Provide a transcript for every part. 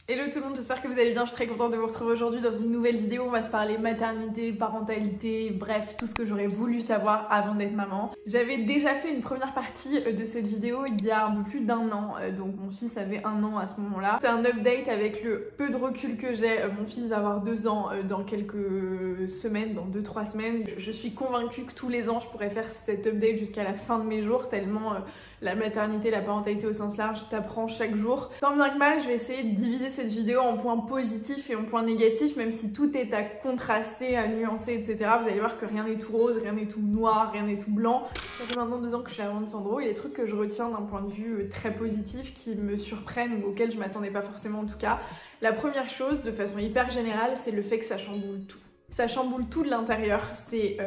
Hello tout le monde, j'espère que vous allez bien, je suis très contente de vous retrouver aujourd'hui dans une nouvelle vidéo. On va se parler maternité, parentalité, bref, tout ce que j'aurais voulu savoir avant d'être maman. J'avais déjà fait une première partie de cette vidéo il y a un peu plus d'1 an, donc mon fils avait 1 an à ce moment-là. C'est un update avec le peu de recul que j'ai, mon fils va avoir 2 ans dans quelques semaines, dans 2-3 semaines. Je suis convaincue que tous les ans je pourrais faire cet update jusqu'à la fin de mes jours, tellement la maternité, la parentalité au sens large, t'apprends chaque jour. Tant bien que mal, je vais essayer de diviser cette vidéo en points positifs et en points négatifs, même si tout est à contraster, à nuancer, etc. Vous allez voir que rien n'est tout rose, rien n'est tout noir, rien n'est tout blanc. Ça fait maintenant 2 ans que je suis la maman de Sandro, et les trucs que je retiens d'un point de vue très positif, qui me surprennent ou auxquels je m'attendais pas forcément en tout cas. La première chose, de façon hyper générale, c'est le fait que ça chamboule tout. Ça chamboule tout de l'intérieur, c'est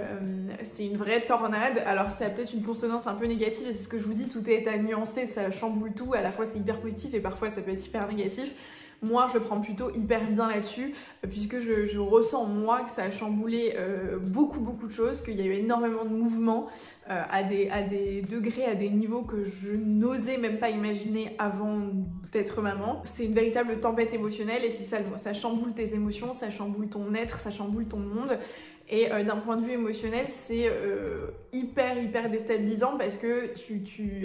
une vraie tornade. Alors ça a peut-être une consonance un peu négative et c'est ce que je vous dis, tout est à nuancer, ça chamboule tout, à la fois c'est hyper positif et parfois ça peut être hyper négatif. Moi je le prends plutôt hyper bien là-dessus puisque je ressens moi que ça a chamboulé beaucoup de choses, qu'il y a eu énormément de mouvements à des degrés, à des niveaux que je n'osais même pas imaginer avant d'être maman. C'est une véritable tempête émotionnelle et c'est ça le mot, ça chamboule tes émotions, ça chamboule ton être, ça chamboule ton monde. Et d'un point de vue émotionnel, c'est hyper déstabilisant parce que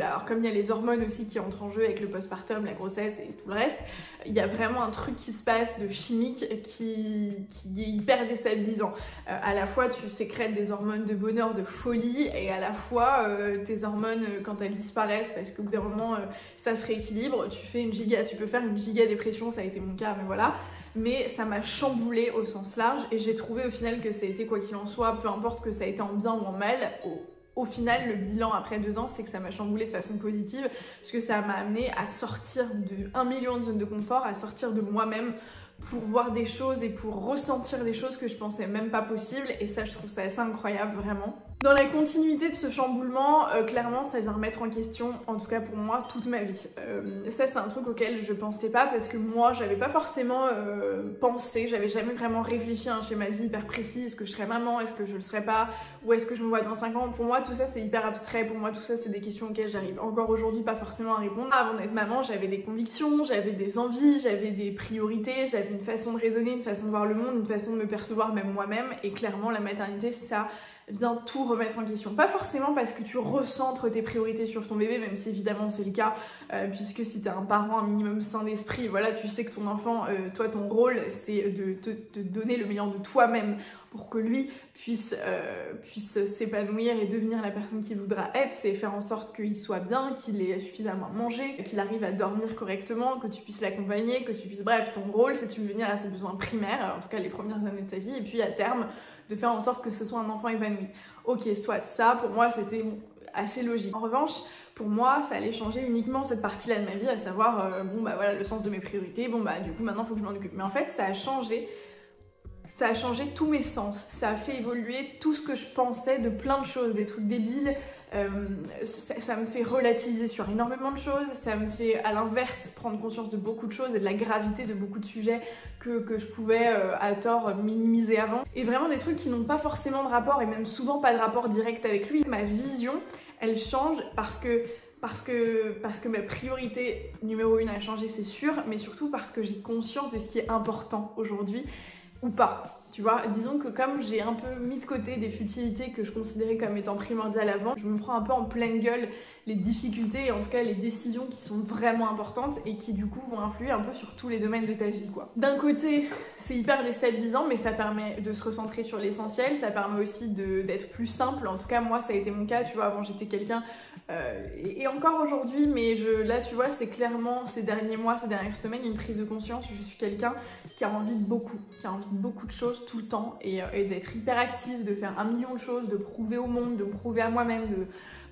alors comme il y a les hormones aussi qui entrent en jeu avec le postpartum, la grossesse et tout le reste, il y a vraiment un truc qui se passe de chimique qui est hyper déstabilisant. À la fois tu sécrètes des hormones de bonheur, de folie, et à la fois tes hormones quand elles disparaissent parce qu'au bout d'un moment ça se rééquilibre, tu peux faire une giga dépression, ça a été mon cas, mais voilà. Mais ça m'a chamboulée au sens large et j'ai trouvé au final que ça a été, quoi qu'il en soit, peu importe que ça a été en bien ou en mal, au final le bilan après 2 ans c'est que ça m'a chamboulée de façon positive parce que ça m'a amené à sortir de 1 million de zones de confort, à sortir de moi-même pour voir des choses et pour ressentir des choses que je pensais même pas possibles, et ça je trouve ça assez incroyable vraiment. Dans la continuité de ce chamboulement, clairement ça vient remettre en question, en tout cas pour moi, toute ma vie. Ça c'est un truc auquel je pensais pas parce que moi j'avais pas forcément pensé, j'avais jamais vraiment réfléchi à un schéma de vie hyper précis. Est-ce que je serais maman, est-ce que je le serais pas, ou est-ce que je me vois dans 5 ans? Pour moi tout ça c'est hyper abstrait, pour moi tout ça c'est des questions auxquelles j'arrive encore aujourd'hui pas forcément à répondre. Avant d'être maman j'avais des convictions, j'avais des envies, j'avais des priorités, j'avais une façon de raisonner, une façon de voir le monde, une façon de me percevoir même moi-même, et clairement la maternité ça vient tout remettre en question. Pas forcément parce que tu recentres tes priorités sur ton bébé, même si évidemment c'est le cas, puisque si t'es un parent un minimum sain d'esprit, voilà, tu sais que ton enfant, toi ton rôle c'est de te donner le meilleur de toi-même pour que lui puisse s'épanouir et devenir la personne qu'il voudra être. C'est faire en sorte qu'il soit bien, qu'il ait suffisamment mangé, qu'il arrive à dormir correctement, que tu puisses l'accompagner, que tu puisses... Bref, ton rôle c'est de subvenir à ses besoins primaires, en tout cas les premières années de sa vie, et puis à terme de faire en sorte que ce soit un enfant épanoui. Ok, soit ça, pour moi c'était assez logique. En revanche, pour moi, ça allait changer uniquement cette partie-là de ma vie, à savoir, bon bah voilà, le sens de mes priorités, bon bah du coup maintenant faut que je m'en occupe. Mais en fait, ça a changé tous mes sens, ça a fait évoluer tout ce que je pensais de plein de choses, des trucs débiles. Ça me fait relativiser sur énormément de choses, ça me fait à l'inverse prendre conscience de beaucoup de choses et de la gravité de beaucoup de sujets que je pouvais à tort minimiser avant. Et vraiment des trucs qui n'ont pas forcément de rapport, et même souvent pas de rapport direct avec lui. Ma vision, elle change parce que ma priorité numéro 1 a changé, c'est sûr, mais surtout parce que j'ai conscience de ce qui est important aujourd'hui ou pas. Tu vois, disons que comme j'ai un peu mis de côté des futilités que je considérais comme étant primordiales avant, je me prends un peu en pleine gueule les difficultés et en tout cas les décisions qui sont vraiment importantes et qui du coup vont influer un peu sur tous les domaines de ta vie quoi. D'un côté, c'est hyper déstabilisant, mais ça permet de se recentrer sur l'essentiel, ça permet aussi d'être plus simple. En tout cas moi ça a été mon cas, tu vois, avant j'étais quelqu'un et encore aujourd'hui, mais là tu vois c'est clairement ces derniers mois, ces dernières semaines une prise de conscience. Je suis quelqu'un qui a envie de beaucoup de choses tout le temps et d'être hyper active, de faire 1 million de choses, de prouver au monde, de me prouver à moi-même,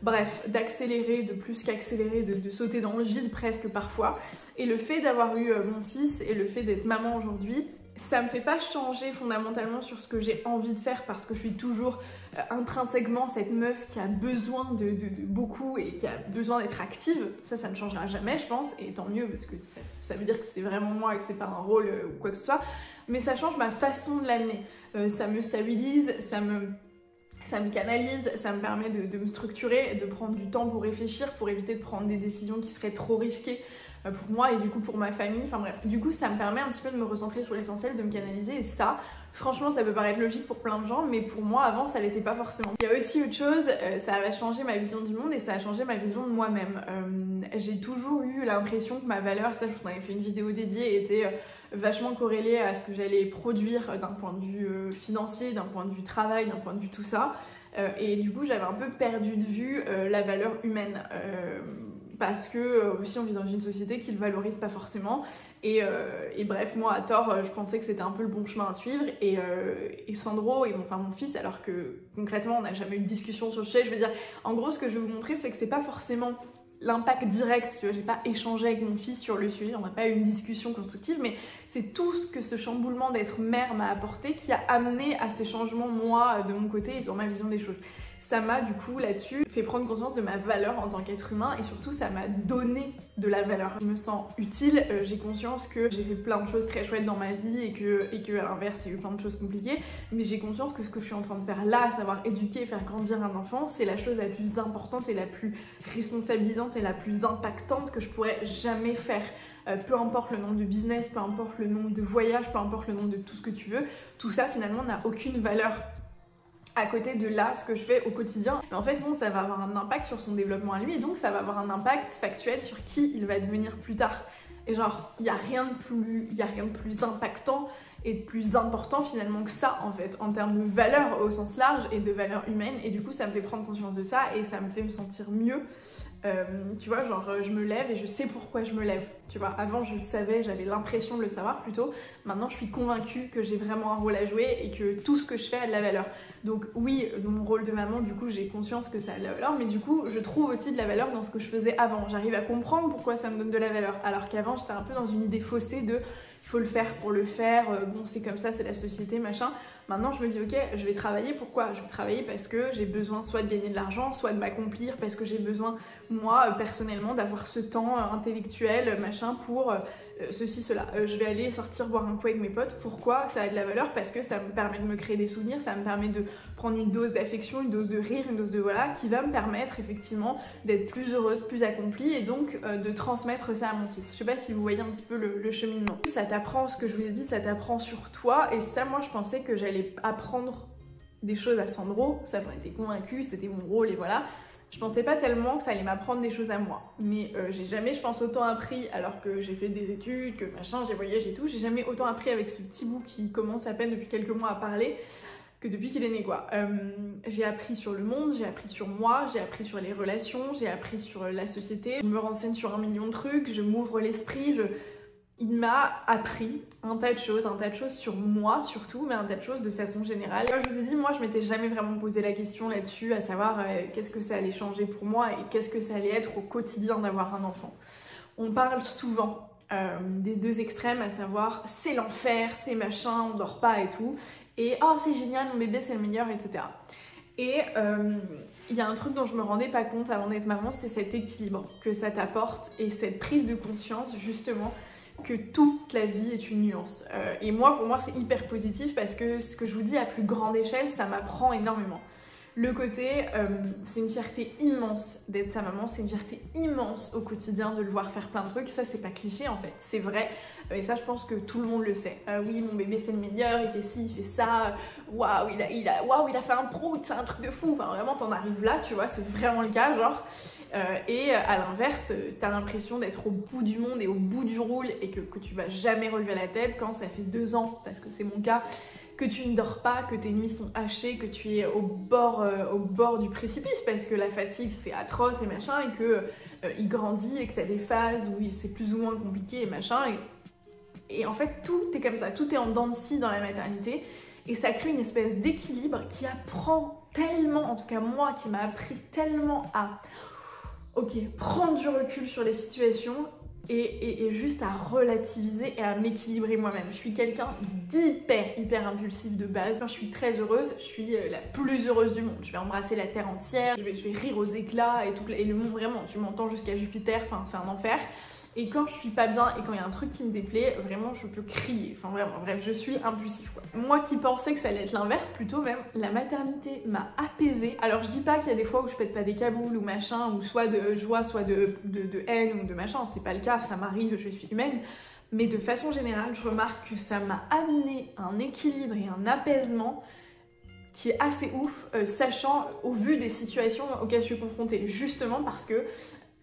bref, d'accélérer, de plus qu'accélérer, de sauter dans le vide presque parfois. Et le fait d'avoir eu mon fils et le fait d'être maman aujourd'hui, ça me fait pas changer fondamentalement sur ce que j'ai envie de faire, parce que je suis toujours intrinsèquement cette meuf qui a besoin de beaucoup et qui a besoin d'être active. Ça ne changera jamais je pense, et tant mieux parce que ça veut dire que c'est vraiment moi et que c'est pas un rôle ou quoi que ce soit, mais ça change ma façon de l'amener. Ça me stabilise, ça me canalise, ça me permet de me structurer, de prendre du temps pour réfléchir, pour éviter de prendre des décisions qui seraient trop risquées pour moi et du coup pour ma famille, enfin bref, du coup ça me permet un petit peu de me recentrer sur l'essentiel, de me canaliser, et ça, franchement ça peut paraître logique pour plein de gens, mais pour moi avant ça l'était pas forcément. Il y a aussi autre chose, ça a changé ma vision du monde et ça a changé ma vision de moi-même. J'ai toujours eu l'impression que ma valeur, ça je vous en avais fait une vidéo dédiée, était vachement corrélée à ce que j'allais produire d'un point de vue financier, d'un point de vue travail, d'un point de vue tout ça, et du coup j'avais un peu perdu de vue la valeur humaine. Parce que aussi on vit dans une société qui le valorise pas forcément et bref, moi à tort je pensais que c'était un peu le bon chemin à suivre, et Sandro et mon fils, alors que concrètement on n'a jamais eu de discussion sur le sujet, je veux dire, en gros ce que je vais vous montrer c'est que c'est pas forcément l'impact direct, tu vois, j'ai pas échangé avec mon fils sur le sujet, on n'a pas eu une discussion constructive, mais c'est tout ce que ce chamboulement d'être mère m'a apporté qui a amené à ces changements moi de mon côté et sur ma vision des choses. Ça m'a du coup là-dessus fait prendre conscience de ma valeur en tant qu'être humain, et surtout ça m'a donné de la valeur. Je me sens utile, j'ai conscience que j'ai fait plein de choses très chouettes dans ma vie et que à l'inverse il y a eu plein de choses compliquées, mais j'ai conscience que ce que je suis en train de faire là, à savoir éduquer et faire grandir un enfant, c'est la chose la plus importante et la plus responsabilisante et la plus impactante que je pourrais jamais faire. Peu importe le nombre de business, peu importe le nombre de voyages, peu importe le nombre de tout ce que tu veux, tout ça finalement n'a aucune valeur à côté de là, ce que je fais au quotidien. Mais en fait, non, ça va avoir un impact sur son développement à lui, et donc ça va avoir un impact factuel sur qui il va devenir plus tard. Et genre, il n'y a rien de plus impactant et de plus important finalement que ça, en fait, en termes de valeur au sens large et de valeur humaine. Et du coup, ça me fait prendre conscience de ça et ça me fait me sentir mieux. Tu vois, genre je me lève et je sais pourquoi je me lève, tu vois. Avant je le savais, j'avais l'impression de le savoir plutôt. Maintenant je suis convaincue que j'ai vraiment un rôle à jouer et que tout ce que je fais a de la valeur. Donc oui, mon rôle de maman, du coup j'ai conscience que ça a de la valeur, mais du coup je trouve aussi de la valeur dans ce que je faisais avant. J'arrive à comprendre pourquoi ça me donne de la valeur, alors qu'avant j'étais un peu dans une idée faussée de il faut le faire pour le faire, bon c'est comme ça, c'est la société, machin. Maintenant je me dis ok, je vais travailler, pourquoi? Je vais travailler parce que j'ai besoin soit de gagner de l'argent, soit de m'accomplir, parce que j'ai besoin moi personnellement d'avoir ce temps intellectuel, machin, pour ceci, cela. Je vais aller sortir boire un coup avec mes potes, pourquoi? Ça a de la valeur parce que ça me permet de me créer des souvenirs, ça me permet de prendre une dose d'affection, une dose de rire, une dose de voilà, qui va me permettre effectivement d'être plus heureuse, plus accomplie, et donc de transmettre ça à mon fils. Je sais pas si vous voyez un petit peu le cheminement. Ça t'apprend ce que je vous ai dit, ça t'apprend sur toi, et ça moi je pensais que j'allais apprendre des choses à Sandro, ça j'en étais convaincue, c'était mon rôle et voilà. Je pensais pas tellement que ça allait m'apprendre des choses à moi, mais j'ai jamais, je pense, autant appris alors que j'ai fait des études, que machin, j'ai voyagé et tout, j'ai jamais autant appris avec ce petit bout qui commence à peine depuis quelques mois à parler que depuis qu'il est né quoi. J'ai appris sur le monde, j'ai appris sur moi, j'ai appris sur les relations, j'ai appris sur la société, je me renseigne sur 1 million de trucs, je m'ouvre l'esprit, il m'a appris un tas de choses sur moi surtout, mais un tas de choses de façon générale. Comme je vous ai dit, moi je m'étais jamais vraiment posé la question là-dessus, à savoir qu'est-ce que ça allait changer pour moi et qu'est-ce que ça allait être au quotidien d'avoir un enfant. On parle souvent des deux extrêmes, à savoir c'est l'enfer, c'est machin, on dort pas et tout, et oh c'est génial, mon bébé c'est le meilleur, etc. Et il y a un truc dont je me rendais pas compte avant d'être maman, c'est cet équilibre que ça t'apporte et cette prise de conscience justement que toute la vie est une nuance. Et moi, pour moi, c'est hyper positif parce que ce que je vous dis à plus grande échelle, ça m'apprend énormément. Le côté, c'est une fierté immense d'être sa maman, c'est une fierté immense au quotidien de le voir faire plein de trucs. Ça, c'est pas cliché en fait, c'est vrai. Et ça, je pense que tout le monde le sait. Oui, mon bébé, c'est le meilleur, il fait ci, il fait ça. Waouh, il a fait un prout, c'est un truc de fou. Enfin, vraiment, t'en arrives là, tu vois, c'est vraiment le cas, genre. Et à l'inverse, t'as l'impression d'être au bout du monde et au bout du roule et que tu vas jamais relever la tête quand ça fait 2 ans, parce que c'est mon cas, que tu ne dors pas, que tes nuits sont hachées, que tu es au bord du précipice parce que la fatigue c'est atroce et machin, et que il grandit et que t'as des phases où c'est plus ou moins compliqué et machin, et en fait tout est comme ça, tout est en dents de scie dans la maternité, et ça crée une espèce d'équilibre qui apprend tellement, en tout cas moi qui m'a appris tellement à prendre du recul sur les situations et juste à relativiser et à m'équilibrer moi-même. Je suis quelqu'un hyper impulsif de base. Quand je suis très heureuse, je suis la plus heureuse du monde. Je vais embrasser la terre entière, je vais rire aux éclats et tout, et le monde vraiment, tu m'entends jusqu'à Jupiter, enfin c'est un enfer. Et quand je suis pas bien et quand il y a un truc qui me déplaît, vraiment je peux crier. Enfin vraiment, bref, je suis impulsive quoi. Moi qui pensais que ça allait être l'inverse, plutôt même, la maternité m'a apaisée. Alors je dis pas qu'il y a des fois où je pète pas des câboules ou machin, ou soit de joie, soit de haine ou de machin, c'est pas le cas, ça m'arrive, je suis humaine. Mais de façon générale, je remarque que ça m'a amené un équilibre et un apaisement qui est assez ouf, sachant au vu des situations auxquelles je suis confrontée. Justement parce que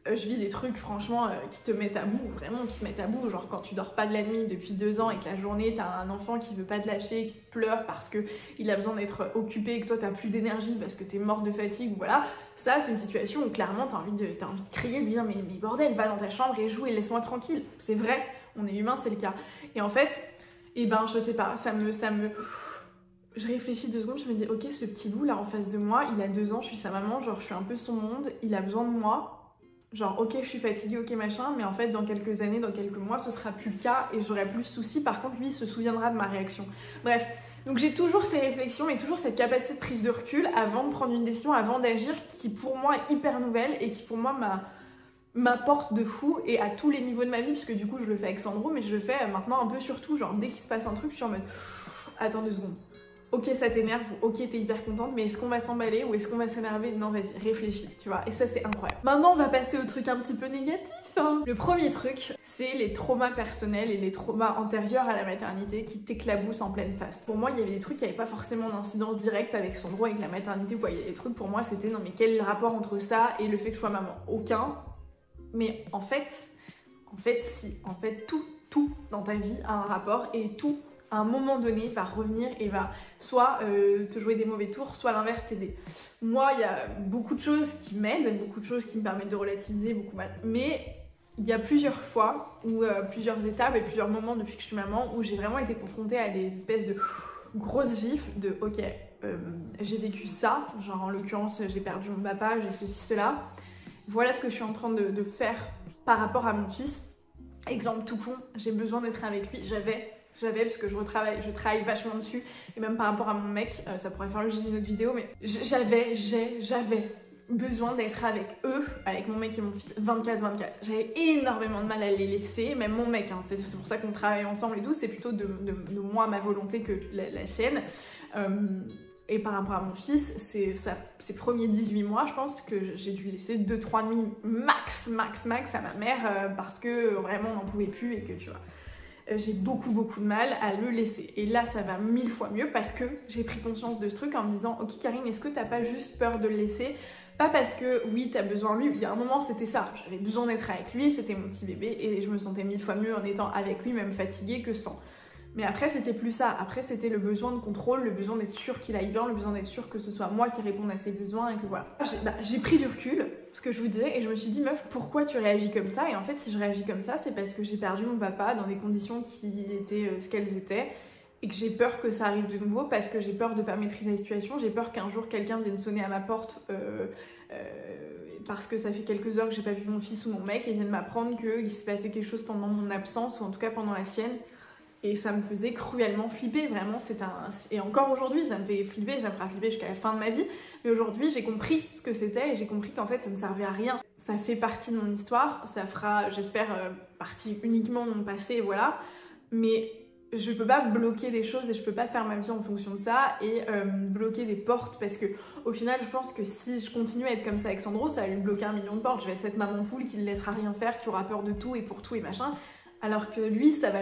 je vis des trucs franchement qui te mettent à bout, vraiment qui te mettent à bout, genre quand tu dors pas de la nuit depuis 2 ans et que la journée t'as un enfant qui veut pas te lâcher, qui pleure parce qu'il a besoin d'être occupé et que toi t'as plus d'énergie parce que t'es mort de fatigue, voilà. Ça c'est une situation où clairement t'as envie de crier, de dire mais bordel, va dans ta chambre et joue et laisse-moi tranquille. C'est vrai, on est humain, c'est le cas. Et en fait, eh ben je sais pas, je réfléchis 2 secondes, je me dis ok, ce petit bout là en face de moi, il a 2 ans, je suis sa maman, genre je suis un peu son monde, il a besoin de moi. Genre ok je suis fatiguée, ok machin, mais en fait dans quelques années, dans quelques mois ce sera plus le cas et j'aurai plus de soucis. Par contre lui il se souviendra de ma réaction. Bref, donc j'ai toujours ces réflexions et toujours cette capacité de prise de recul avant de prendre une décision, avant d'agir, qui pour moi est hyper nouvelle et qui pour moi m'apporte de fou et à tous les niveaux de ma vie, parce que du coup je le fais avec Sandro, mais je le fais maintenant un peu surtout, genre dès qu'il se passe un truc je suis en mode attends 2 secondes. Ok ça t'énerve, ok t'es hyper contente, mais est-ce qu'on va s'emballer ou est-ce qu'on va s'énerver? Non vas-y, réfléchis, tu vois, et ça c'est incroyable. Maintenant on va passer au truc un petit peu négatif, hein. Le premier truc, c'est les traumas personnels et les traumas antérieurs à la maternité qui t'éclaboussent en pleine face. Pour moi il y avait des trucs qui n'avaient pas forcément d'incidence directe avec Sandro, avec la maternité, quoi. Il y a des trucs pour moi c'était non mais quel est le rapport entre ça et le fait que je sois maman? Aucun. Mais en fait si, en fait tout dans ta vie a un rapport et tout à un moment donné va revenir et va soit te jouer des mauvais tours, soit l'inverse t'aider. Moi il y a beaucoup de choses qui m'aident, beaucoup de choses qui me permettent de relativiser, beaucoup mal, mais il y a plusieurs fois ou plusieurs étapes et plusieurs moments depuis que je suis maman où j'ai vraiment été confrontée à des espèces de grosses gifles de ok j'ai vécu ça, genre en l'occurrence j'ai perdu mon papa, j'ai ceci, cela, voilà ce que je suis en train de faire par rapport à mon fils. Exemple tout con, j'ai besoin d'être avec lui, j'avais parce que je travaille vachement dessus, et même par rapport à mon mec, ça pourrait faire l'objet d'une autre vidéo, mais j'avais besoin d'être avec eux, avec mon mec et mon fils 24/24. J'avais énormément de mal à les laisser, même mon mec, hein, c'est pour ça qu'on travaille ensemble et tout, c'est plutôt de moi, ma volonté que la sienne. Et par rapport à mon fils, ses premiers 18 mois, je pense que j'ai dû laisser 2-3 nuits max à ma mère parce que vraiment on n'en pouvait plus et que tu vois. J'ai beaucoup de mal à le laisser. Et là, ça va 1000 fois mieux parce que j'ai pris conscience de ce truc en me disant ok Karine, est-ce que t'as pas juste peur de le laisser? Pas parce que oui, t'as besoin de lui. Il y a un moment, c'était ça. J'avais besoin d'être avec lui, c'était mon petit bébé et je me sentais 1000 fois mieux en étant avec lui, même fatiguée, que sans. Mais après, c'était plus ça. Après, c'était le besoin de contrôle, le besoin d'être sûr qu'il aille bien, le besoin d'être sûr que ce soit moi qui réponde à ses besoins et que voilà. J'ai pris du recul, ce que je vous disais, et je me suis dit, meuf, pourquoi tu réagis comme ça? Et en fait, si je réagis comme ça, c'est parce que j'ai perdu mon papa dans des conditions qui étaient ce qu'elles étaient et que j'ai peur que ça arrive de nouveau parce que j'ai peur de pas maîtriser la situation. J'ai peur qu'un jour, quelqu'un vienne sonner à ma porte parce que ça fait quelques heures que j'ai pas vu mon fils ou mon mec et vienne m'apprendre qu'il se passait quelque chose pendant mon absence ou en tout cas pendant la sienne. Et ça me faisait cruellement flipper, vraiment, et encore aujourd'hui ça me fait flipper, ça me fera flipper jusqu'à la fin de ma vie, mais aujourd'hui j'ai compris ce que c'était et j'ai compris qu'en fait ça ne servait à rien. Ça fait partie de mon histoire, ça fera, j'espère, partie uniquement de mon passé, voilà, mais je peux pas bloquer des choses et je peux pas faire ma vie en fonction de ça et bloquer des portes parce que au final je pense que si je continue à être comme ça avec Sandro, ça va lui bloquer 1 million de portes. Je vais être cette maman poule qui ne laissera rien faire, qui aura peur de tout et pour tout et machin, alors que lui ça va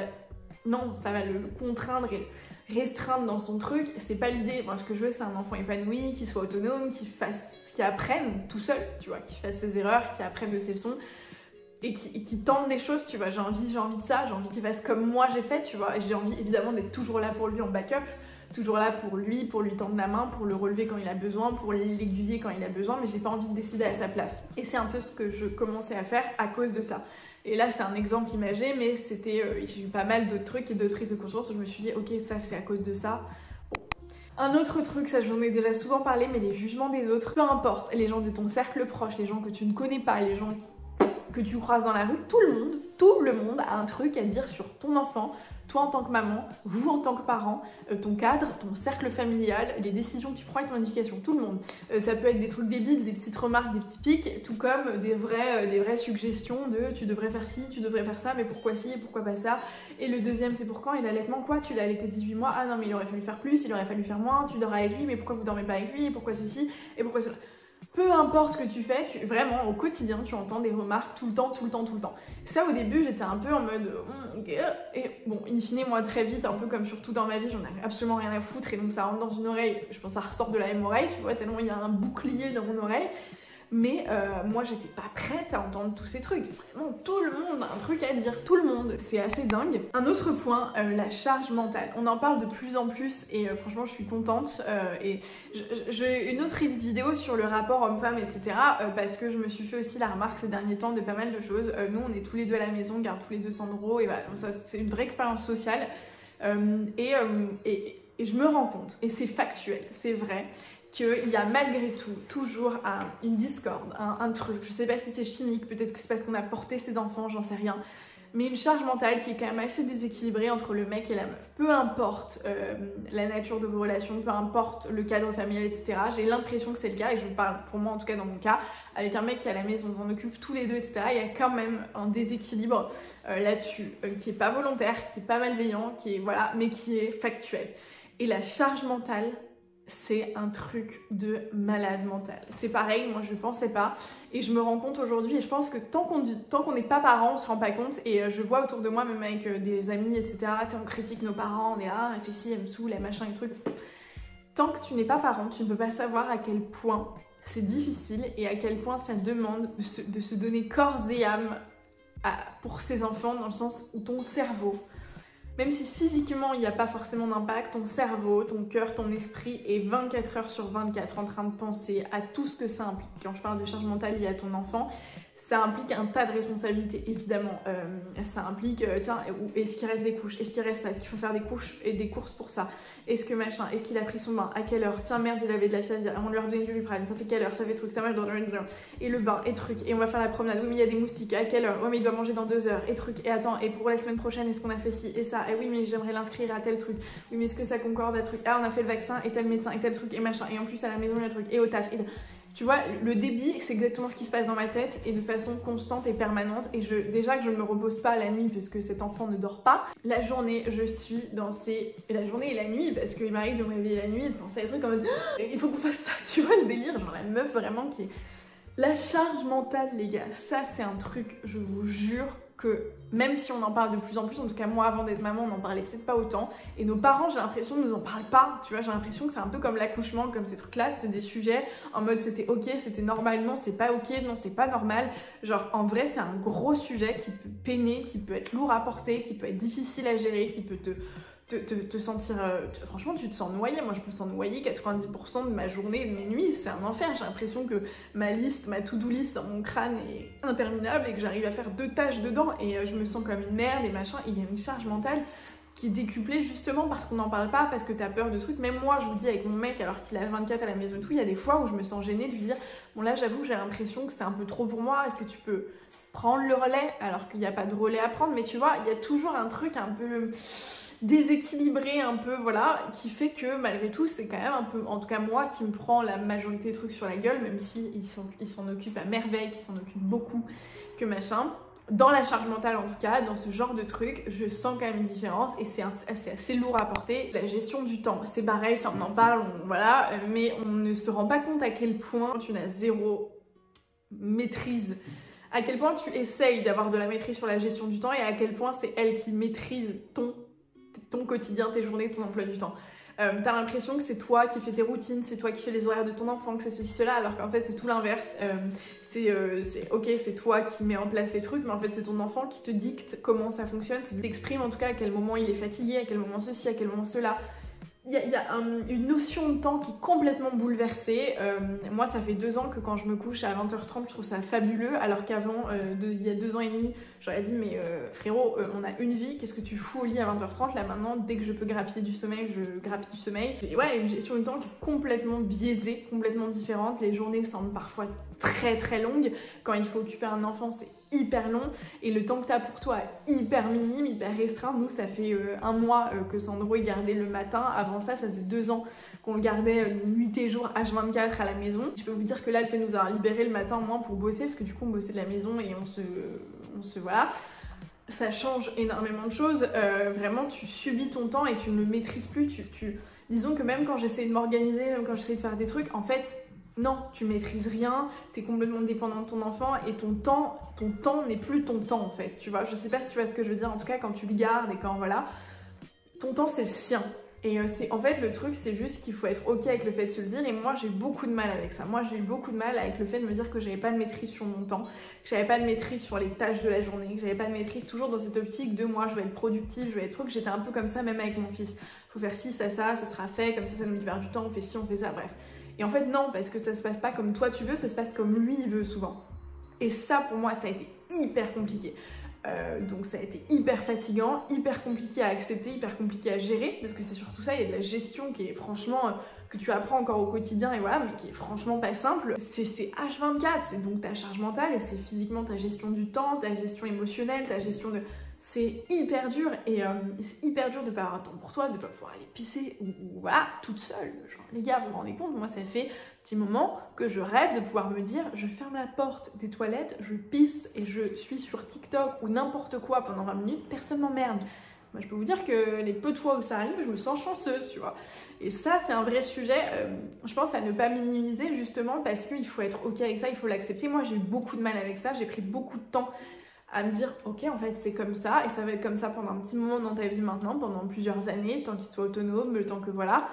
le contraindre et restreindre dans son truc. C'est pas l'idée. Moi ce que je veux c'est un enfant épanoui, qui soit autonome, qui apprenne tout seul, tu vois, qui fasse ses erreurs, qui apprenne de ses leçons et qui tente des choses, tu vois. J'ai envie de ça, j'ai envie qu'il fasse comme moi j'ai fait, tu vois, et j'ai envie évidemment d'être toujours là pour lui en backup, toujours là pour lui tendre la main, pour le relever quand il a besoin, pour l'aiguiller quand il a besoin, mais j'ai pas envie de décider à sa place. Et c'est un peu ce que je commençais à faire à cause de ça. Et là c'est un exemple imagé, mais c'était, j'ai eu pas mal d'autres trucs et d'autres prises de conscience où je me suis dit ok ça c'est à cause de ça. Bon. Un autre truc, ça j'en ai déjà souvent parlé, mais les jugements des autres, peu importe, les gens de ton cercle proche, les gens que tu ne connais pas, les gens que tu croises dans la rue, tout le monde a un truc à dire sur ton enfant, toi en tant que maman, vous en tant que parent, ton cadre, ton cercle familial, les décisions que tu prends avec ton éducation, tout le monde. Ça peut être des trucs débiles, des petites remarques, des petits pics, tout comme des vraies suggestions de tu devrais faire ci, tu devrais faire ça, mais pourquoi ci et pourquoi pas ça. Et le deuxième c'est pour quand? Et l'allaitement quoi? Tu l'as allaité 18 mois, ah non mais il aurait fallu faire plus, il aurait fallu faire moins, tu dors avec lui, mais pourquoi vous dormez pas avec lui, et pourquoi ceci, et pourquoi cela. Peu importe ce que tu fais, vraiment au quotidien tu entends des remarques tout le temps. Ça au début j'étais un peu en mode et bon in fine moi très vite, un peu comme surtout dans ma vie, j'en avais absolument rien à foutre et donc ça rentre dans une oreille, je pense que ça ressort de la même oreille, tu vois, tellement il y a un bouclier dans mon oreille. Mais moi j'étais pas prête à entendre tous ces trucs, vraiment tout le monde a un truc à dire, tout le monde, c'est assez dingue. Un autre point, la charge mentale, on en parle de plus en plus et franchement je suis contente et j'ai une autre vidéo sur le rapport homme-femme etc parce que je me suis fait aussi la remarque ces derniers temps de pas mal de choses. Nous on est tous les deux à la maison, on garde tous les deux Sandro et voilà, donc ça c'est une vraie expérience sociale et je me rends compte, et c'est factuel, c'est vrai, qu'il y a malgré tout toujours une discorde, un truc, je sais pas si c'est chimique, peut-être que c'est parce qu'on a porté ses enfants, j'en sais rien, mais une charge mentale qui est quand même assez déséquilibrée entre le mec et la meuf. Peu importe la nature de vos relations, peu importe le cadre familial, etc. J'ai l'impression que c'est le cas, et je parle pour moi en tout cas dans mon cas, avec un mec qui est à la maison, on s'en occupe tous les deux, etc. Il y a quand même un déséquilibre là-dessus, qui est pas volontaire, qui est pas malveillant, qui est voilà, mais qui est factuel. Et la charge mentale, c'est un truc de malade mental. C'est pareil, moi je pensais pas et je me rends compte aujourd'hui, et je pense que tant qu'on n'est pas parent, on se rend pas compte, et je vois autour de moi, même avec des amis, etc., on critique nos parents, on est là, elle fait ci, elle me saoule, elle machin, et truc. Tant que tu n'es pas parent, tu ne peux pas savoir à quel point c'est difficile et à quel point ça demande de se donner corps et âme pour ses enfants, dans le sens où ton cerveau, même si physiquement il n'y a pas forcément d'impact, ton cerveau, ton cœur, ton esprit est 24 heures sur 24 en train de penser à tout ce que ça implique. Quand je parle de charge mentale liée à ton enfant, ça implique un tas de responsabilités, évidemment. Ça implique, tiens, est-ce qu'il reste des couches? Est-ce qu'il reste ça? Est-ce qu'il faut faire des couches et des courses pour ça? Est-ce que machin? Est-ce qu'il a pris son bain? À quelle heure? Tiens, merde, il avait de la fièvre, on lui a redonné du Luprane, ça fait quelle heure? Ça fait truc, ça marche dans le... Et le bain, et truc, et on va faire la promenade, oui mais il y a des moustiques, à quelle heure? Ouais mais il doit manger dans 2 heures, et truc, et attends, et pour la semaine prochaine, est-ce qu'on a fait ci et ça? Et oui mais j'aimerais l'inscrire à tel truc, oui mais est-ce que ça concorde à truc? Ah on a fait le vaccin, et tel médecin, et tel truc, et machin, et en plus à la maison il y a truc, et au taf, et... Tu vois, le débit, c'est exactement ce qui se passe dans ma tête et de façon constante et permanente. Et déjà que je ne me repose pas la nuit parce que cet enfant ne dort pas, la journée, je suis dans ces... Et la journée et la nuit, parce qu'il m'arrive de me réveiller la nuit et de penser à des trucs comme il faut qu'on fasse ça, tu vois le délire, genre la meuf vraiment qui est... La charge mentale, les gars, ça c'est un truc, je vous jure, que même si on en parle de plus en plus, en tout cas moi avant d'être maman on n'en parlait peut-être pas autant, et nos parents j'ai l'impression ne nous en parlent pas, tu vois, j'ai l'impression que c'est un peu comme l'accouchement, comme ces trucs là, c'était des sujets en mode c'était ok, c'était normal, non c'est pas ok, non c'est pas normal, genre en vrai c'est un gros sujet qui peut peiner, qui peut être lourd à porter, qui peut être difficile à gérer, qui peut te sentir... franchement tu te sens noyé, moi je me sens noyée 90% de ma journée et de mes nuits, c'est un enfer, j'ai l'impression que ma liste, ma to-do list dans mon crâne est interminable et que j'arrive à faire 2 tâches dedans et je me sens comme une merde et machin, et il y a une charge mentale qui est décuplée justement parce qu'on n'en parle pas, parce que t'as peur de trucs. Même moi je vous dis avec mon mec alors qu'il a 24 à la maison et tout, il y a des fois où je me sens gênée de lui dire bon là j'avoue j'ai l'impression que c'est un peu trop pour moi, est-ce que tu peux prendre le relais, alors qu'il n'y a pas de relais à prendre, mais tu vois il y a toujours un truc un peu déséquilibré, un peu voilà, qui fait que malgré tout c'est quand même un peu, en tout cas moi qui me prend la majorité des trucs sur la gueule, même si il s'en occupe à merveille, qu'il s'en occupe beaucoup, que machin. Dans la charge mentale en tout cas, dans ce genre de truc, je sens quand même une différence et c'est assez lourd à porter. La gestion du temps, c'est pareil, ça on en parle, voilà, mais on ne se rend pas compte à quel point tu n'as zéro maîtrise, à quel point tu essayes d'avoir de la maîtrise sur la gestion du temps et à quel point c'est elle qui maîtrise ton quotidien, tes journées, ton emploi du temps. T'as l'impression que c'est toi qui fais tes routines, c'est toi qui fais les horaires de ton enfant, que c'est ceci, cela, alors qu'en fait c'est tout l'inverse. Ok, c'est toi qui mets en place les trucs, mais en fait c'est ton enfant qui te dicte comment ça fonctionne, c'est t'exprime en tout cas à quel moment il est fatigué, à quel moment ceci, à quel moment cela. Il y a une notion de temps qui est complètement bouleversée. Moi ça fait 2 ans que quand je me couche à 20h30 je trouve ça fabuleux, alors qu'avant, il y a 2 ans et demi, j'aurais dit mais frérot, on a une vie, qu'est-ce que tu fous au lit à 20h30? Là maintenant, dès que je peux grappiller du sommeil, je grappille du sommeil. Et ouais, une gestion du temps qui est complètement biaisée, complètement différente. Les journées semblent parfois très très longues. Quand il faut occuper un enfant, c'est hyper long et le temps que tu as pour toi est hyper minime, hyper restreint. Nous, ça fait 1 mois que Sandro est gardé le matin. Avant ça, ça faisait 2 ans qu'on le gardait nuit et jour H24 à la maison. Je peux vous dire que là, le fait de nous avoir libéré le matin au moins pour bosser, parce que du coup, on bossait de la maison et on se voilà. Ça change énormément de choses. Vraiment, tu subis ton temps et tu ne le maîtrises plus. Disons que même quand j'essaie de m'organiser, même quand j'essaie de faire des trucs, en fait, non, tu maîtrises rien, t'es complètement dépendant de ton enfant et ton temps n'est plus ton temps en fait, tu vois. Je sais pas si tu vois ce que je veux dire, en tout cas quand tu le gardes et quand voilà, ton temps c'est le sien. Et en fait le truc c'est juste qu'il faut être ok avec le fait de se le dire et moi j'ai eu beaucoup de mal avec ça. Moi j'ai eu beaucoup de mal avec le fait de me dire que j'avais pas de maîtrise sur mon temps, que j'avais pas de maîtrise sur les tâches de la journée, que j'avais pas de maîtrise toujours dans cette optique de moi je vais être productive, je vais être truc. J'étais un peu comme ça même avec mon fils. Faut faire ci, ça sera fait, comme ça nous libère du temps, on fait ci, on fait ça, bref. Et en fait non, parce que ça se passe pas comme toi tu veux, ça se passe comme lui il veut souvent. Et ça pour moi ça a été hyper compliqué. Donc ça a été hyper fatigant, hyper compliqué à accepter, hyper compliqué à gérer, parce que c'est surtout ça, il y a de la gestion qui est franchement, que tu apprends encore au quotidien et voilà, mais qui est franchement pas simple. C'est H24, c'est donc ta charge mentale et c'est physiquement ta gestion du temps, ta gestion émotionnelle, ta gestion de... C'est hyper dur et c'est hyper dur de pas avoir de temps pour soi, de pas pouvoir aller pisser ou voilà, toute seule. Genre, les gars, vous vous rendez compte, moi ça fait un petit moment que je rêve de pouvoir me dire je ferme la porte des toilettes, je pisse et je suis sur TikTok ou n'importe quoi pendant 20 minutes, personne m'emmerde. Moi je peux vous dire que les peu de fois où ça arrive, je me sens chanceuse, tu vois. Et ça c'est un vrai sujet, je pense à ne pas minimiser justement parce qu'il faut être ok avec ça, il faut l'accepter. Moi j'ai eu beaucoup de mal avec ça, j'ai pris beaucoup de temps à me dire ok en fait c'est comme ça et ça va être comme ça pendant un petit moment dans ta vie maintenant, pendant plusieurs années, le temps qu'il soit autonome, le temps que voilà,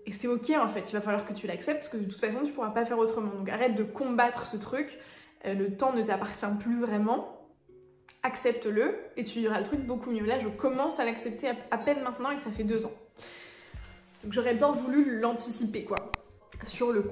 et c'est ok en fait, il va falloir que tu l'acceptes parce que de toute façon tu pourras pas faire autrement, donc arrête de combattre ce truc, le temps ne t'appartient plus vraiment, accepte-le et tu vivras le truc beaucoup mieux. Là je commence à l'accepter à peine maintenant et ça fait 2 ans, donc j'aurais bien voulu l'anticiper quoi. Sur le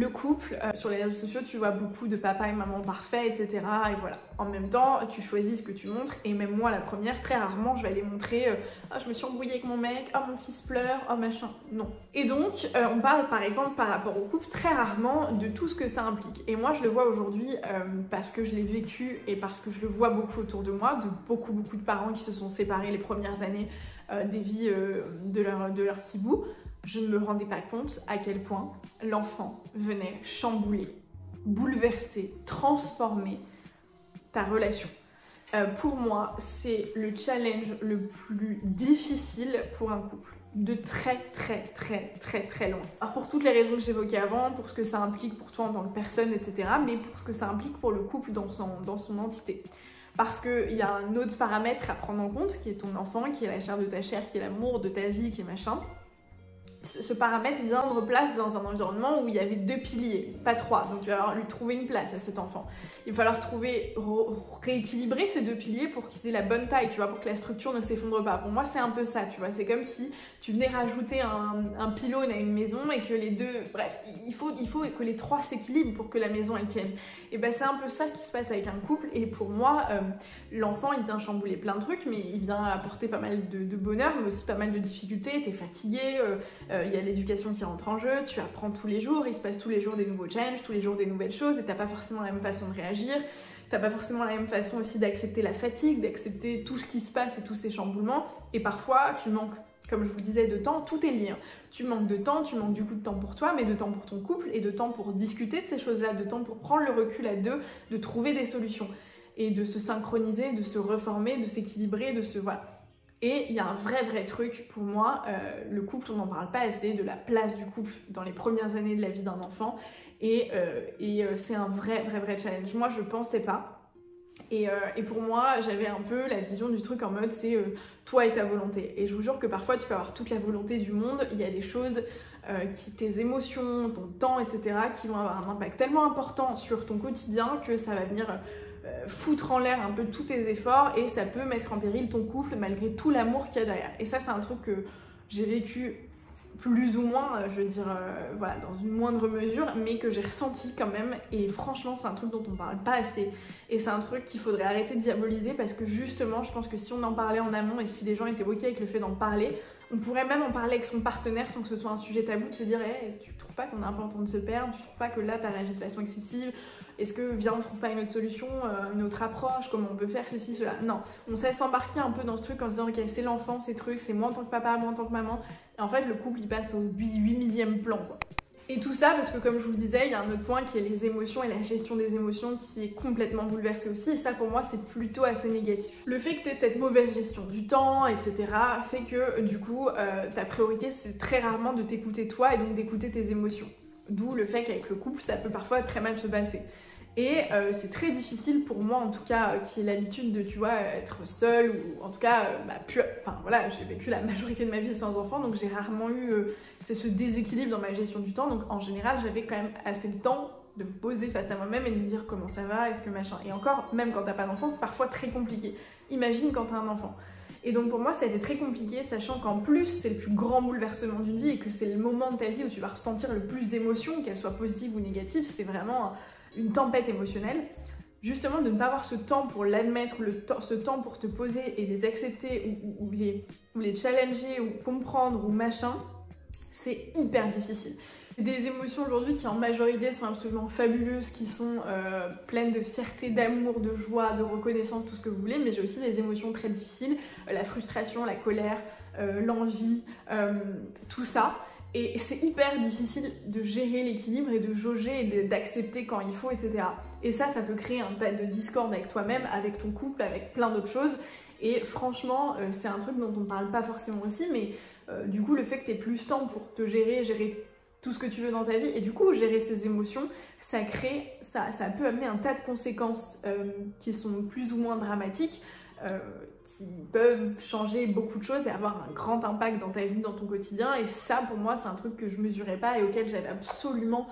couple, sur les réseaux sociaux, tu vois beaucoup de papa et maman parfaits, etc. Et voilà. En même temps, tu choisis ce que tu montres. Et même moi, la première, très rarement, je vais aller montrer oh, je me suis embrouillée avec mon mec, oh mon fils pleure, oh machin. Non. Et donc, on parle par exemple par rapport au couple très rarement de tout ce que ça implique. Et moi, je le vois aujourd'hui parce que je l'ai vécu et parce que je le vois beaucoup autour de moi, de beaucoup de parents qui se sont séparés les premières années des vies de leur petit bout. Je ne me rendais pas compte à quel point l'enfant venait chambouler, bouleverser, transformer ta relation. Pour moi, c'est le challenge le plus difficile pour un couple, de très loin. Alors pour toutes les raisons que j'évoquais avant, pour ce que ça implique pour toi en tant que personne, etc., mais pour ce que ça implique pour le couple dans son entité. Parce qu'il y a un autre paramètre à prendre en compte, qui est ton enfant, qui est la chair de ta chair, qui est l'amour de ta vie, qui est machin. Ce paramètre vient prendre place dans un environnement où il y avait 2 piliers, pas 3. Donc il va falloir lui trouver une place à cet enfant. Il va falloir rééquilibrer ces 2 piliers pour qu'ils aient la bonne taille, tu vois, pour que la structure ne s'effondre pas. Pour moi, c'est un peu ça, tu vois. C'est comme si tu venais rajouter un pylône à une maison et que les deux... Bref, il faut que les 3 s'équilibrent pour que la maison, elle tienne. Et ben c'est un peu ça ce qui se passe avec un couple. Et pour moi, l'enfant, il vient chambouler plein de trucs, mais il vient apporter pas mal de bonheur, mais aussi pas mal de difficultés. T'es fatigué, il y a l'éducation qui rentre en jeu, tu apprends tous les jours, il se passe tous les jours des nouveaux challenges, tous les jours des nouvelles choses et t'as pas forcément la même façon de réagir, t'as pas forcément la même façon aussi d'accepter la fatigue, d'accepter tout ce qui se passe et tous ces chamboulements et parfois tu manques, comme je vous disais, de temps, tout est lié. Tu manques de temps, tu manques du coup de temps pour toi, mais de temps pour ton couple et de temps pour discuter de ces choses-là, de temps pour prendre le recul à deux, de trouver des solutions et de se synchroniser, de se reformer, de s'équilibrer, de se... voilà. Et il y a un vrai truc pour moi, le couple, on n'en parle pas assez, de la place du couple dans les premières années de la vie d'un enfant. Et c'est un vrai challenge. Moi, je pensais pas. Et pour moi, j'avais un peu la vision du truc en mode c'est toi et ta volonté. Et je vous jure que parfois, tu peux avoir toute la volonté du monde. Il y a des choses, tes émotions, ton temps, etc. qui vont avoir un impact tellement important sur ton quotidien que ça va venir... foutre en l'air un peu tous tes efforts et ça peut mettre en péril ton couple malgré tout l'amour qu'il y a derrière. Et ça c'est un truc que j'ai vécu plus ou moins, je veux dire, voilà, dans une moindre mesure, mais que j'ai ressenti quand même et franchement c'est un truc dont on parle pas assez et c'est un truc qu'il faudrait arrêter de diaboliser parce que justement je pense que si on en parlait en amont et si les gens étaient ok avec le fait d'en parler, on pourrait même en parler avec son partenaire sans que ce soit un sujet tabou, de se dire hey, tu trouves pas qu'on a un peu en train de se perdre, tu trouves pas que là t'as réagi de façon excessive, est-ce que viens on trouve pas une autre solution, une autre approche, comment on peut faire ceci, cela. Non, on sait s'embarquer un peu dans ce truc en se disant ok c'est l'enfant, ces trucs, c'est moi en tant que papa, moi en tant que maman. Et en fait le couple il passe au 8 millième plan quoi. Et tout ça parce que comme je vous le disais, il y a un autre point qui est les émotions et la gestion des émotions qui est complètement bouleversée aussi, et ça pour moi c'est plutôt assez négatif. Le fait que tu aies cette mauvaise gestion du temps, etc. fait que du coup ta priorité c'est très rarement de t'écouter toi et donc d'écouter tes émotions. D'où le fait qu'avec le couple ça peut parfois très mal se passer. Et c'est très difficile pour moi en tout cas qui ai l'habitude de tu vois être seule ou en tout cas enfin voilà j'ai vécu la majorité de ma vie sans enfant donc j'ai rarement eu ce déséquilibre dans ma gestion du temps, donc en général j'avais quand même assez de temps de me poser face à moi-même et de me dire comment ça va, est-ce que machin, et encore même quand t'as pas d'enfant c'est parfois très compliqué, imagine quand t'as un enfant. Et donc pour moi ça a été très compliqué, sachant qu'en plus c'est le plus grand bouleversement d'une vie et que c'est le moment de ta vie où tu vas ressentir le plus d'émotions, qu'elles soient positives ou négatives, c'est vraiment une tempête émotionnelle. Justement de ne pas avoir ce temps pour l'admettre, ce temps pour te poser et les accepter ou les challenger ou comprendre ou machin, c'est hyper difficile. J'ai des émotions aujourd'hui qui en majorité sont absolument fabuleuses, qui sont pleines de fierté, d'amour, de joie, de reconnaissance, tout ce que vous voulez, mais j'ai aussi des émotions très difficiles, la frustration, la colère, l'envie, tout ça. Et c'est hyper difficile de gérer l'équilibre et de jauger et d'accepter quand il faut, etc. Et ça peut créer un tas de discorde avec toi-même, avec ton couple, avec plein d'autres choses. Et franchement, c'est un truc dont on parle pas forcément aussi, mais du coup, le fait que tu aies plus de temps pour te gérer tout ce que tu veux dans ta vie, et du coup, gérer ses émotions, ça peut amener un tas de conséquences qui sont plus ou moins dramatiques, qui peuvent changer beaucoup de choses et avoir un grand impact dans ta vie, dans ton quotidien. Et ça pour moi c'est un truc que je mesurais pas et auquel j'avais absolument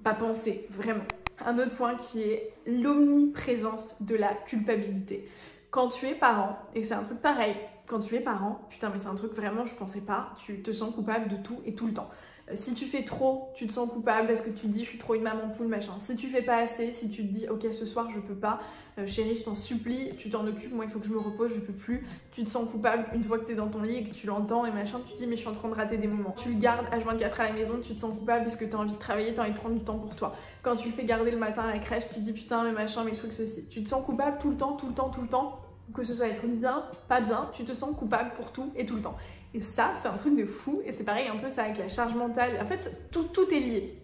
pas pensé, vraiment. Un autre point qui est l'omniprésence de la culpabilité. Quand tu es parent, et c'est un truc pareil, quand tu es parent, putain mais c'est un truc vraiment je pensais pas, tu te sens coupable de tout et tout le temps. Si tu fais trop, tu te sens coupable parce que tu te dis je suis trop une maman poule machin. Si tu fais pas assez, si tu te dis ok ce soir je peux pas, chérie je t'en supplie, tu t'en occupes, moi il faut que je me repose, je peux plus, tu te sens coupable une fois que t'es dans ton lit et que tu l'entends et machin, tu te dis mais je suis en train de rater des moments. Tu le gardes H24 à la maison, tu te sens coupable parce que t'as envie de travailler, t'as envie de prendre du temps pour toi. Quand tu le fais garder le matin à la crèche, tu te dis putain mais machin, mes trucs ceci. Tu te sens coupable tout le temps, que ce soit être bien, pas bien, tu te sens coupable pour tout et tout le temps. Et ça, c'est un truc de fou, et c'est pareil un peu ça avec la charge mentale. En fait, tout est lié.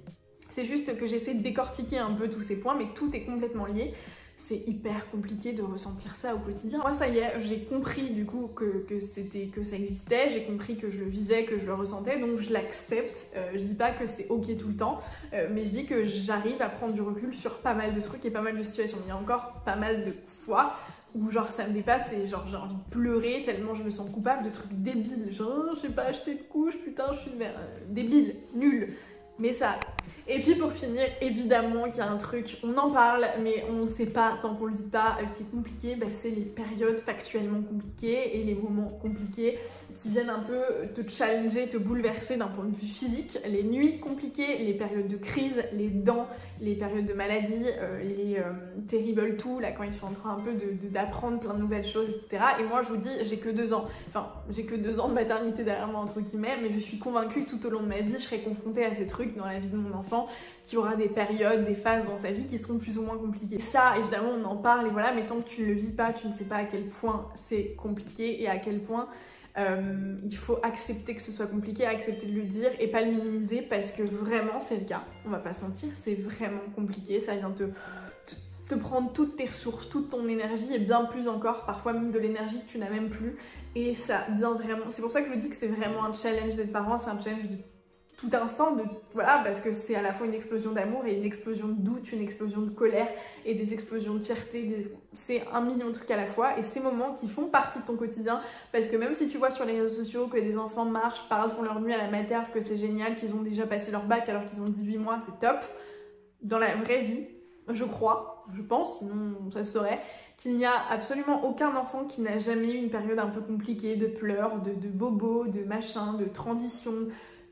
C'est juste que j'essaie de décortiquer un peu tous ces points, mais tout est complètement lié. C'est hyper compliqué de ressentir ça au quotidien. Moi, ça y est, j'ai compris du coup que ça existait, j'ai compris que je le vivais, que je le ressentais, donc je l'accepte. Je dis pas que c'est ok tout le temps, mais je dis que j'arrive à prendre du recul sur pas mal de trucs et pas mal de situations. Il y a encore pas mal de fois où genre ça me dépasse et genre j'ai envie de pleurer tellement je me sens coupable de trucs débiles, genre j'ai pas acheté de couche, putain je suis une merde, débile, nul, mais ça. Et puis pour finir, évidemment qu'il y a un truc, on en parle mais on ne sait pas tant qu'on le dit pas, qui est compliqué, bah, c'est les périodes factuellement compliquées et les moments compliqués qui viennent un peu te challenger, te bouleverser d'un point de vue physique, les nuits compliquées, les périodes de crise, les dents, les périodes de maladie, les terrible tout, là quand ils sont en train un peu d'apprendre plein de nouvelles choses, etc. Et moi je vous dis, j'ai que 2 ans, enfin j'ai que 2 ans de maternité derrière moi entre guillemets, mais je suis convaincue que tout au long de ma vie je serai confrontée à ces trucs dans la vie de mon enfant, qu'il y aura des périodes, des phases dans sa vie qui seront plus ou moins compliquées. Ça évidemment on en parle et voilà, mais tant que tu ne le vis pas, tu ne sais pas à quel point c'est compliqué et à quel point il faut accepter que ce soit compliqué, accepter de le dire et pas le minimiser, parce que vraiment c'est le cas, on va pas se mentir, c'est vraiment compliqué, ça vient te prendre toutes tes ressources, toute ton énergie et bien plus encore, parfois même de l'énergie que tu n'as même plus, et ça vient vraiment, c'est pour ça que je vous dis que c'est vraiment un challenge d'être parent, c'est un challenge de tout instant, voilà, parce que c'est à la fois une explosion d'amour et une explosion de doute, une explosion de colère et des explosions de fierté, c'est un million de trucs à la fois, et ces moments qui font partie de ton quotidien, parce que même si tu vois sur les réseaux sociaux que des enfants marchent, parlent, font leur nuit à la mater, que c'est génial, qu'ils ont déjà passé leur bac alors qu'ils ont 18 mois, c'est top, dans la vraie vie, je crois, je pense, sinon ça se saurait, qu'il n'y a absolument aucun enfant qui n'a jamais eu une période un peu compliquée, de pleurs, de bobos, de machin, de transition.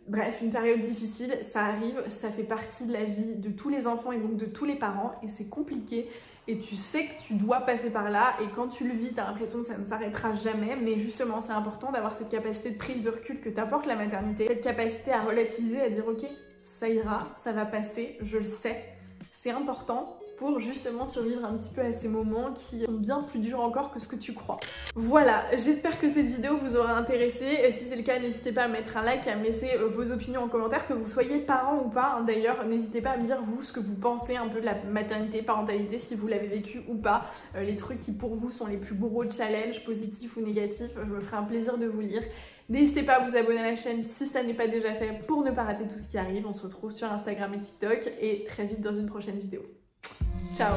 Bref, une période difficile, ça arrive, ça fait partie de la vie de tous les enfants et donc de tous les parents, et c'est compliqué et tu sais que tu dois passer par là, et quand tu le vis, t'as l'impression que ça ne s'arrêtera jamais, mais justement c'est important d'avoir cette capacité de prise de recul que t'apporte la maternité, cette capacité à relativiser, à dire ok, ça ira, ça va passer, je le sais, c'est important pour justement survivre un petit peu à ces moments qui sont bien plus durs encore que ce que tu crois. Voilà, j'espère que cette vidéo vous aura intéressé. Si c'est le cas, n'hésitez pas à mettre un like, à me laisser vos opinions en commentaire, que vous soyez parent ou pas. D'ailleurs, n'hésitez pas à me dire vous ce que vous pensez un peu de la maternité, parentalité, si vous l'avez vécu ou pas. Les trucs qui pour vous sont les plus gros challenges, positifs ou négatifs. Je me ferai un plaisir de vous lire. N'hésitez pas à vous abonner à la chaîne si ça n'est pas déjà fait pour ne pas rater tout ce qui arrive. On se retrouve sur Instagram et TikTok et très vite dans une prochaine vidéo. Ciao!